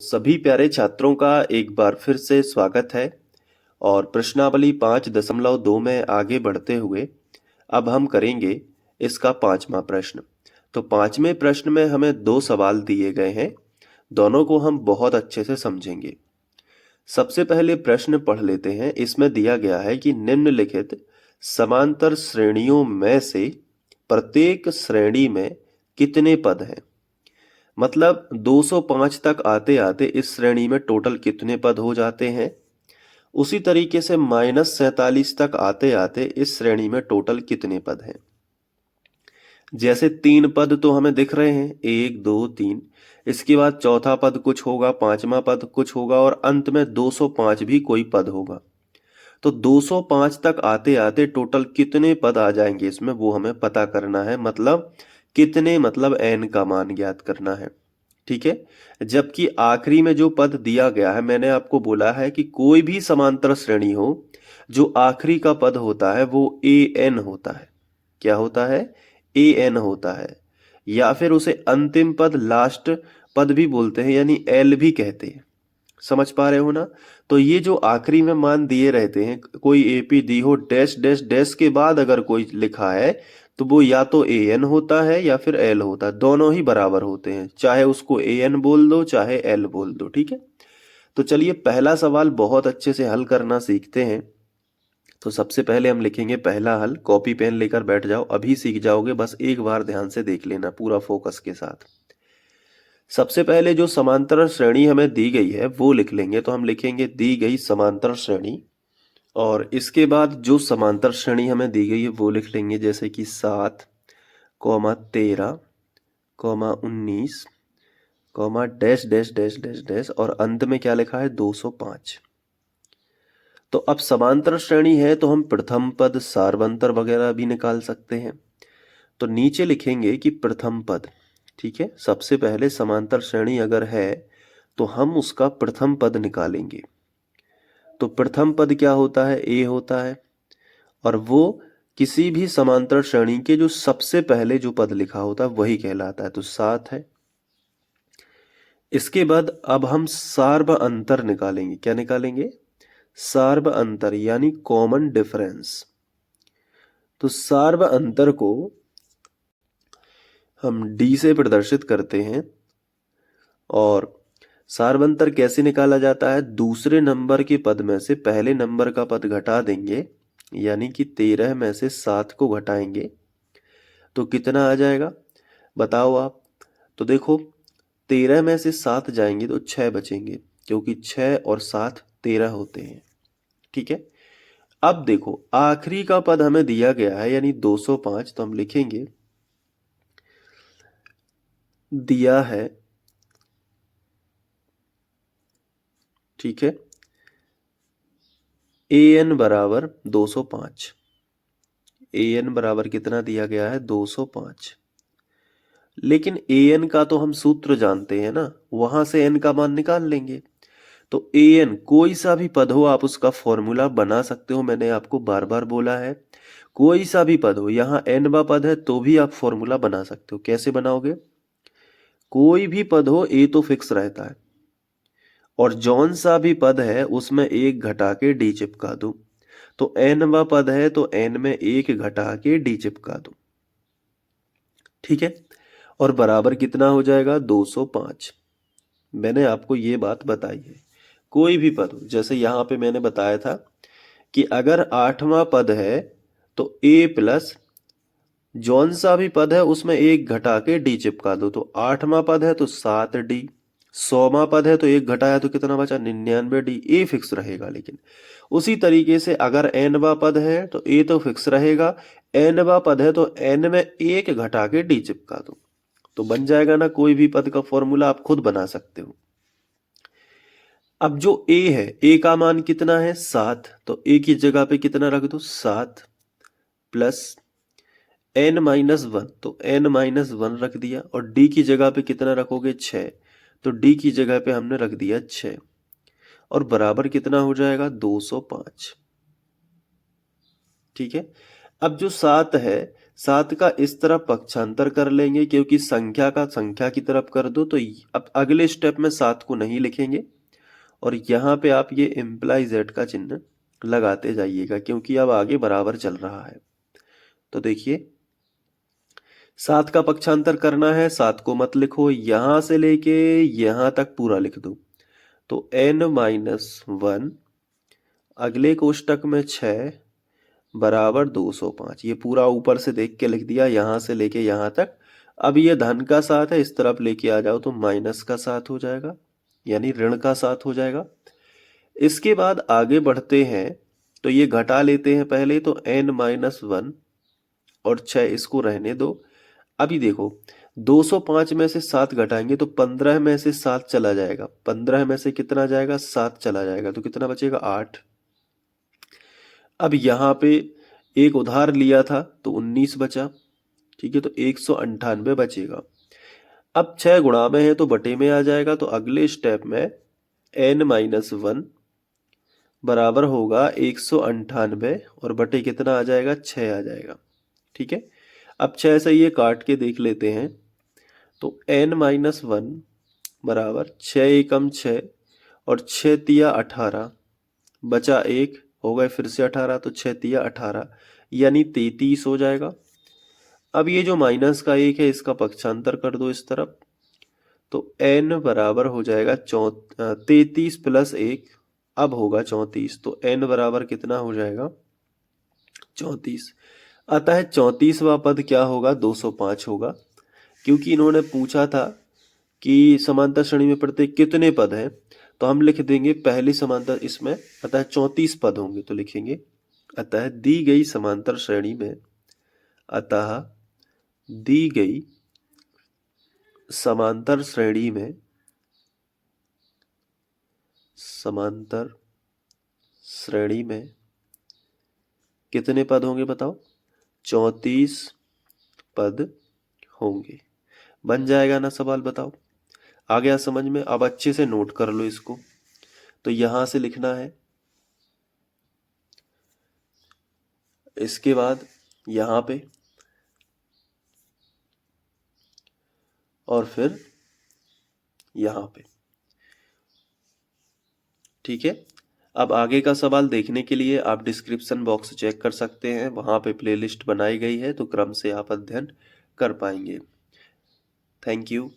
सभी प्यारे छात्रों का एक बार फिर से स्वागत है और प्रश्नावली 5.2 में आगे बढ़ते हुए अब हम करेंगे इसका 5वां प्रश्न। तो 5वें प्रश्न में हमें 2 सवाल दिए गए हैं, दोनों को हम बहुत अच्छे से समझेंगे। सबसे पहले प्रश्न पढ़ लेते हैं। इसमें दिया गया है कि निम्नलिखित समांतर श्रेणियों में से प्रत्येक श्रेणी में कितने पद हैं। मतलब 205 तक आते आते इस श्रेणी में टोटल कितने पद हो जाते हैं। उसी तरीके से -47 तक आते आते इस श्रेणी में टोटल कितने पद हैं। जैसे 3 पद तो हमें दिख रहे हैं, 1 2 3। इसके बाद चौथा पद कुछ होगा, 5वां पद कुछ होगा और अंत में 205 भी कोई पद होगा। तो 205 तक आते आते टोटल कितने पद आ जाएंगे इसमें, वो हमें पता करना है। मतलब कितने, मतलब n का मान ज्ञात करना है। ठीक है। जबकि आखिरी में जो पद दिया गया है, मैंने आपको बोला है कि कोई भी समांतर श्रेणी हो, जो आखिरी का पद होता है वो an होता है। क्या होता है? an होता है, या फिर उसे अंतिम पद, लास्ट पद भी बोलते हैं, यानी l भी कहते हैं। समझ पा रहे हो ना? तो ये जो आखिरी में मान दिए रहते हैं, कोई एपी दी हो, डैश डैश डैश के बाद अगर कोई लिखा है तो वो या तो an होता है या फिर l होता है। दोनों ही बराबर होते हैं, चाहे उसको an बोल दो चाहे l बोल दो। ठीक है। तो चलिए पहला सवाल बहुत अच्छे से हल करना सीखते हैं। तो सबसे पहले हम लिखेंगे पहला हल। कॉपी पेन लेकर बैठ जाओ, अभी सीख जाओगे, बस एक बार ध्यान से देख लेना पूरा फोकस के साथ। सबसे पहले जो समांतर श्रेणी हमें दी गई है वो लिख लेंगे। तो हम लिखेंगे दी गई समांतर श्रेणी, और इसके बाद जो समांतर श्रेणी हमें दी गई है वो लिख लेंगे, जैसे कि 7, 13, 19, dash dash dash dash dash, और अंत में क्या लिखा है? 205। तो अब समांतर श्रेणी है तो हम प्रथम पद, सार्वंतर वगैरह भी निकाल सकते हैं। तो नीचे लिखेंगे कि प्रथम पद। ठीक है। सबसे पहले समांतर श्रेणी अगर है तो हम उसका प्रथम पद निकालेंगे। तो प्रथम पद क्या होता है? a होता है, और वो किसी भी समांतर श्रेणी के जो सबसे पहले जो पद लिखा होता है वही कहलाता है। तो 7 है। इसके बाद अब हम सार्व अंतर निकालेंगे। क्या निकालेंगे? सार्व अंतर, यानी कॉमन डिफरेंस। तो सार्व अंतर को हम d से प्रदर्शित करते हैं, और सार्वंतर कैसे निकाला जाता है? दूसरे नंबर के पद में से पहले नंबर का पद घटा देंगे, यानी कि 13 में से 7 को घटाएंगे तो कितना आ जाएगा, बताओ आप। तो देखो, 13 में से 7 जाएंगे तो 6 बचेंगे, क्योंकि 6 और 7 13 होते हैं। ठीक है। अब देखो, आखिरी का पद हमें दिया गया है यानी 205। तो हम लिखेंगे दिया है, ठीक है, an बराबर 205। an बराबर कितना दिया गया है? 205। लेकिन an का तो हम सूत्र जानते हैं ना, वहां से n का मान निकाल लेंगे। तो an कोई सा भी पद हो, आप उसका फॉर्मूला बना सकते हो। मैंने आपको बार बार बोला है, कोई सा भी पद हो, यहाँ nवा पद है तो भी आप फॉर्मूला बना सकते हो। कैसे बनाओगे? कोई भी पद हो, a तो फिक्स रहता है, और जौन सा भी पद है उसमें एक घटा के d चिपका दो। तो nवा पद है तो n में एक घटा के d चिपका दो। ठीक है। और बराबर कितना हो जाएगा? 205। मैंने आपको ये बात बताई है, कोई भी पद हो, जैसे यहाँ पे मैंने बताया था कि अगर 8वां पद है तो a प्लस जौन सा भी पद है उसमें एक घटा के d चिपका दो। तो 8वां पद है तो 7d, 100वां पद है तो एक घटाया तो कितना बचा? 99d। a फिक्स रहेगा। लेकिन उसी तरीके से अगर nवा पद है तो a तो फिक्स रहेगा, nवा पद है तो n में एक घटा के d चिपका दो। तो बन जाएगा ना कोई भी पद का फॉर्मूला, आप खुद बना सकते हो। अब जो a है, a का मान कितना है? 7। तो a की जगह पे कितना रख दो? 7 प्लस n-1। तो n-1 रख दिया, और d की जगह पे कितना रखोगे? 6। तो d की जगह पे हमने रख दिया 6, और बराबर कितना हो जाएगा? 205। ठीक है। अब जो 7 है, 7 का इस तरफ पक्षांतर कर लेंगे, क्योंकि संख्या का संख्या की तरफ कर दो तो अब अगले स्टेप में 7 को नहीं लिखेंगे और यहाँ पे आप ये इम्प्लाई z का चिन्ह लगाते जाइएगा, क्योंकि अब आगे बराबर चल रहा है। तो देखिए 7 का पक्षांतर करना है, 7 को मत लिखो, यहां से लेके यहां तक पूरा लिख दो। तो n-1 अगले कोष्टक में 6 बराबर 205। ये पूरा ऊपर से देख के लिख दिया, यहां से लेके यहां तक। अब ये धन का 7 है, इस तरफ लेके आ जाओ तो माइनस का 7 हो जाएगा, यानी ऋण का 7 हो जाएगा। इसके बाद आगे बढ़ते हैं तो ये घटा लेते हैं पहले, तो n-1 और 6 इसको रहने दो। अभी देखो 205 में से 7 घटाएंगे तो 15 में से 7 चला जाएगा, 15 में से कितना जाएगा, 7 चला जाएगा, तो कितना बचेगा, 8। अब यहाँ पे एक उधार लिया था तो 19 बचा, ठीक है, तो 198 बचेगा। अब 6 गुणा में है तो बटे में आ जाएगा, तो अगले स्टेप में n-1 बराबर होगा 198 और बटे कितना आ जाएगा, 6 आ जाएगा, ठीक है। अब 6 से ये काट के देख लेते हैं, तो n-1 बराबर 6 एकम 6 और 6 तिया 18, बचा 1, हो गए फिर से 18, तो 6 तिया 18 यानी 33 हो जाएगा। अब ये जो माइनस का 1 है इसका पक्षांतर कर दो इस तरफ, तो n बराबर हो जाएगा 33 प्लस 1, अब होगा 34, तो n बराबर कितना हो जाएगा, 34। अतः 34वां पद क्या होगा, 205 होगा, क्योंकि इन्होंने पूछा था कि समांतर श्रेणी में प्रत्येक कितने पद हैं, तो हम लिख देंगे पहली समांतर इसमें, अतः 34 पद होंगे, तो लिखेंगे अतः दी गई समांतर श्रेणी में, अतः दी गई समांतर श्रेणी में, समांतर श्रेणी में कितने पद होंगे बताओ, 34 पद होंगे। बन जाएगा ना सवाल, बताओ आ गया समझ में। अब अच्छे से नोट कर लो इसको, तो यहां से लिखना है, इसके बाद यहां पे और फिर यहां पे, ठीक है। अब आगे का सवाल देखने के लिए आप डिस्क्रिप्शन बॉक्स चेक कर सकते हैं, वहां पे प्लेलिस्ट बनाई गई है, तो क्रम से आप अध्ययन कर पाएंगे। Thank you.